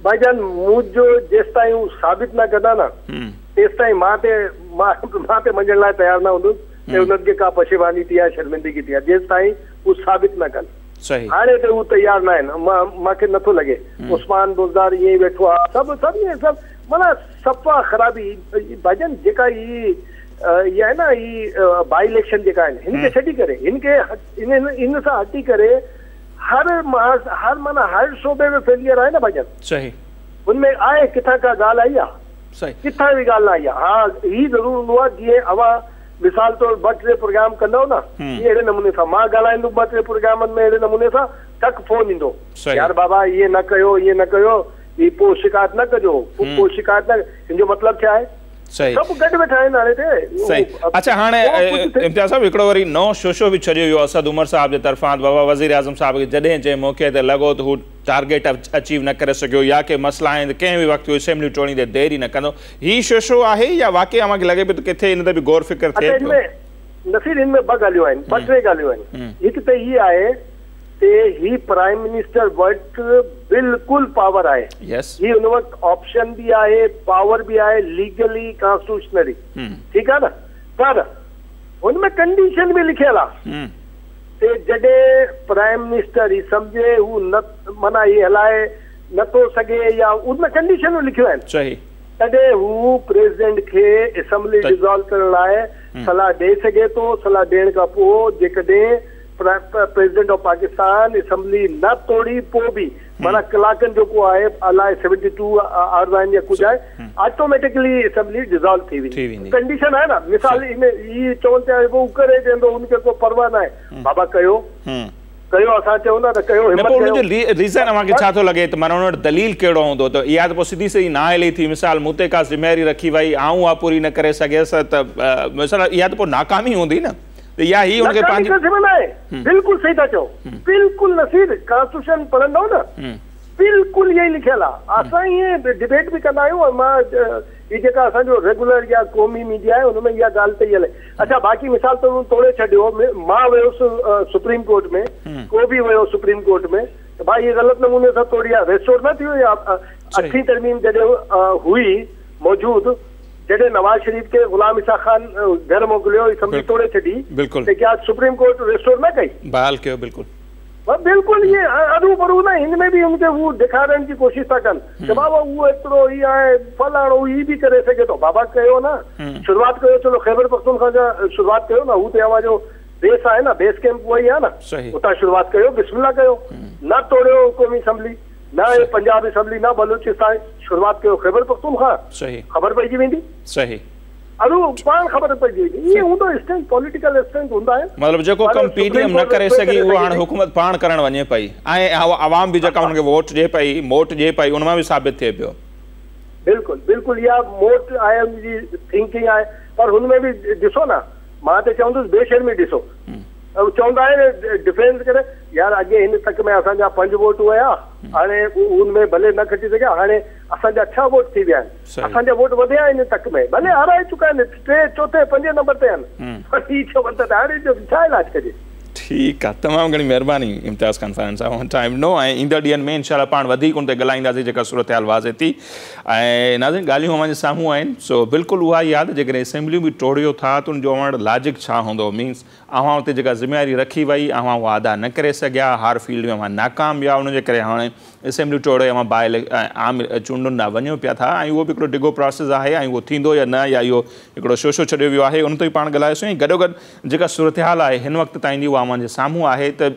भाईजान मुंहिंजो जेसि ताईं हू साबित न कंदा न तेसि ताईं मां ते मञण लाइ तयारु न हूंदुसि उन्हनि खे का पशेमानी थी आहे, शर्मिंदगी थी आहे, जेसि ताईं हू साबित न कनि। हाणे त हू तयारु न आहिनि, मूंखे नथो लॻे उस्मान बुज़दार ईअं ई वेठो आहे, सभु माना सफ़ा ख़राबी। भाईजान जेका इहा आहे न ही बाई इलेक्शन जेका आहिनि हिनखे छॾी करे इन सां हटी करे हर शोबे में फेलियर आहे न भाईजान, हुनमें आहे किथां का ॻाल्हि आई आहे, किथां बि ॻाल्हि न आई आहे। हा ही ज़रूरु हूंदो आहे जीअं अवां मिसाल तौर 2-3 प्रोग्राम कंदव न अहिड़े नमूने सां मां ॻाल्हाईंदुमि 2-3 प्रोग्रामनि में अहिड़े नमूने सां टक फोन ईंदो यार बाबा इहे न कयो ही पोइ शिकायत न कजो, पोइ शिकायत न, हिनजो मतिलबु छा आहे? सब गॾु वेठा आहिनि हाणे ते। अच्छा हाणे इम्तियाज़ साहब हिकिड़ो वरी नओं शोशो बि छॾियो वियो असद उमर साहब जे तरफ़ां बाबा वज़ीर आज़म साहब खे जॾहिं जंहिं मौक़े ते लॻो त हू टारगेट अचीव न करे सघियो या के मसला आहिनि त कंहिं बि वक़्तु असेंबली टोड़ी ते देरि ई न कंदो, ही शोशो आहे या वाक़ई मूंखे लॻे पियो त किथे हिन ते बि गौर फ़िक्र थिए पियो? नसीर हिन में 2 ॻाल्हियूं आहिनि, 2-3 ॻाल्हियूं आहिनि। हिकु त हीअ आहे कि ही प्राइम मिनिस्टर वटि बिल्कुलु पावर आहे, ही हुन वटि ऑप्शन भी आहे, पावर भी आहे, लीगली कॉन्स्टिट्यूशनली, ठीक है ना, पर हुनमें कंडीशन भी लिखियल आहे कि जॾहिं प्राइम मिनिस्टर ही समझे हू न माना ही हलाए नथो सघे या उनमें कंडीशनूं लिखियूं आहिनि, तॾहिं हू प्रेसिडेंट खे असेंबली डिसॉल्व करण लाइ सलाह ॾेई सघे थो। सलाह ॾियण खां पोइ जेकॾहिं प्रेसिडेंट ऑफ पाकिस्तान असेंबली न तोड़ी पोइ बि माना कलाकनि जो को आहे अलाए 72 आवर्स आहिनि या कुझु आहे, ऑटोमेटिकली असेंबली डिसॉल्व थी वेंदी, कंडीशन आहे न। मिसाल ही चवनि था वो करे चवंदो उनखे को परवाह न आहे, बाबा कयो असां चऊं न त कयो, रीज़न मूंखे छा थो लॻे त माना हुन वटि दलील कहिड़ो हूंदो त इहा त पोइ सिधी सिधी ना हली थी, मिसाल मूं ते का ज़िम्मेवारी रखी वई ऐं उहा पूरी न करे सघियसि त मिसाल इहा त पोइ नाकामी हूंदी न, या ही उनके बिल्कुल सही था चओ, बिल्कुल नसीर कॉन्स्टिट्यूशन पढ़ंदो न बिल्कुल यही लिखियल आहे। असां ये डिबेट भी कंदा आहियूं, मां ये जेका असांजो रेगुलर या क़ौमी मीडिया आहे उनमें इहा ॻाल्हि त ई हले। अच्छा बाक़ी मिसाल तो तोड़े छॾियो, मां वियुसि सुप्रीम कोर्ट में, को बि वियो सुप्रीम कोर्ट में, त भाई ये ग़लति नमूने सां तोड़ी आहे, रेस्टोर न थियो या 8वीं तरमीम जॾहिं हुई मौजूद, जॾहिं नवाज शरीफ के गुलाम ईसा खान घर मोकिलियो, असेंबली तोड़े छॾी, त क्या सुप्रीम कोर्ट रेस्टोर न कई? बहाल कयो, बिल्कुल बिल्कुल ये अरू बरू न, इनमें भी उनके वो ॾेखारण जी कोशिश था कनि कि बाबा वो एतिरो ही आहे फलाणो ही भी करे सघे थो, बाबा कयो न, शुरूआत कयो, चलो खैबर पख्तूनख्वा जा शुरूआत कयो न, हू त अवां जो बेस आहे न, बेस कैंप उहो ई आहे न, उतां शुरूआत कयो, बिस्मिल्लाह कयो, न तोड़ियो क़ौमी असेंबली, न पंजाब असेंबली, न बलूचिस्तान, शुरूआत कयो खैबर पख्तूनख्वा, ख़बर पइजी वेंदी, सही अरू पाण ख़बर पइजी वेंदी। ये हूंदो स्ट्रेंथ, पॉलिटिकल स्ट्रेंथ हूंदा आहिनि, मतलब जेको कम पीडीएम न करे सघी उहो हाणे हुकूमत पाण करण वञे पई ऐं आवाम बि जेका हुनखे वोट ॾिए पई उनमां बि साबित थिए पियो। बिल्कुल बिल्कुल इहा मोट आहे उनजी थिंकिंग आहे। पर हुनमें बि ॾिसो न, मां त चवंदुसि बेशर्मी ॾिसो, चवंदा आहिनि डिफेंस करे यार अॻे हिन तक में असांजा 5 वोट हुया, हाणे उनमें भले न खटी सघिया, हाणे असांजा 6 वोट थी विया आहिनि, असांजा वोट वधिया आहिनि तक में, भले हाराए चुका आहिनि, 3, 4, 5 नंबर ते आहिनि, पर ही चवनि त हाणे जो छा इलाज कजे। ठीक है, तमाम घणी मेहरबानी इम्तियाज़ खान साहब, टाइम नो ऐं ईंदड़ ॾींहनि में इंशाल्लाह पाण वधीक उन ते ॻाल्हाईंदासीं जेका सूरत हाल वाज़े थी। ऐं नाज़रीन ॻाल्हियूं अव्हां जे साम्हूं आहिनि, सो बिल्कुलु उहा ई आहे जेकॾहिं असेंबलियूं बि टोड़ियो था त उनजो अव्हां वटि लॉजिक छा हूंदो, मीन्स अव्हां उते जेका ज़िम्मेवारी रखी वई अव्हां उहा अदा न करे सघिया, हर फील्ड में अव्हां नाकाम विया, उनजे करे हाणे असेंबली टोड़े अव्हां आम चूंडुनि ॾांहुं वञो पिया था, ऐं उहो बि हिकिड़ो डिघो प्रोसेस आहे, ऐं उहो थींदो या न, या इहो हिकिड़ो शोशो छॾियो वियो आहे, उन ते पाण ॻाल्हायोसीं। ऐं गॾोगॾु जेका सूरत हाल आहे हिन वक़्तु ताईं जी उहा अव्हां जे साम्हूं आहे त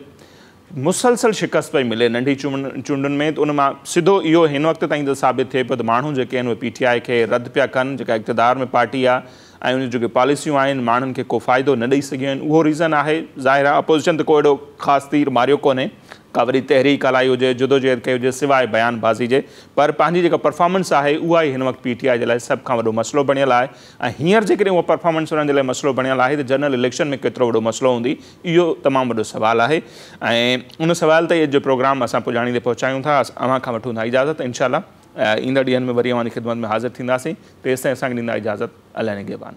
मुसलसल शिकस्त पई मिले नंढी चूंडुनि में, त उन मां सिधो इहो हिन वक़्तु ताईं त साबित थिए पियो त माण्हू जेके आहिनि उहे PTI खे रद्द पिया कनि, जेका इक़्तिदार में पार्टी आहे, ऐं उन जेके पॉलिसियूं आहिनि माण्हुनि खे को फ़ाइदो न ॾेई सघियूं आहिनि। उहो रीज़न आहे, ज़ाहिर आहे अपोज़िशन त को एॾो ख़ासि तीर मारियो कोन्हे, का वरी तहरीक हलाई हुजे, जुदोजहद कई हुजे, सवाइ बयानबाज़ी जे, पर पंहिंजी जेका परफॉर्मेंस आहे उहा ई हिन वक़्तु PTI जे लाइ सभ खां वॾो मसइलो बणियल आहे। ऐं हींअर जेकॾहिं उहा परफॉर्मेंस उन्हनि जे लाइ मसइलो बणियल आहे त जनरल इलेक्शन में केतिरो वॾो मसइलो हूंदी, इहो तमामु वॾो सुवालु आहे। ऐं उन सुवाल ते जो प्रोग्राम असां पुॼाणींदे पहुचायूं था, अव्हां खां वठूं था इजाज़त, इंशाल्लाह ईंदड़ ॾींहनि में वरी अव्हां जी ख़िदमत में हाज़िर थींदासीं। तेसिताईं असांखे ॾींदा इजाज़त, अल्लाह निगहबान।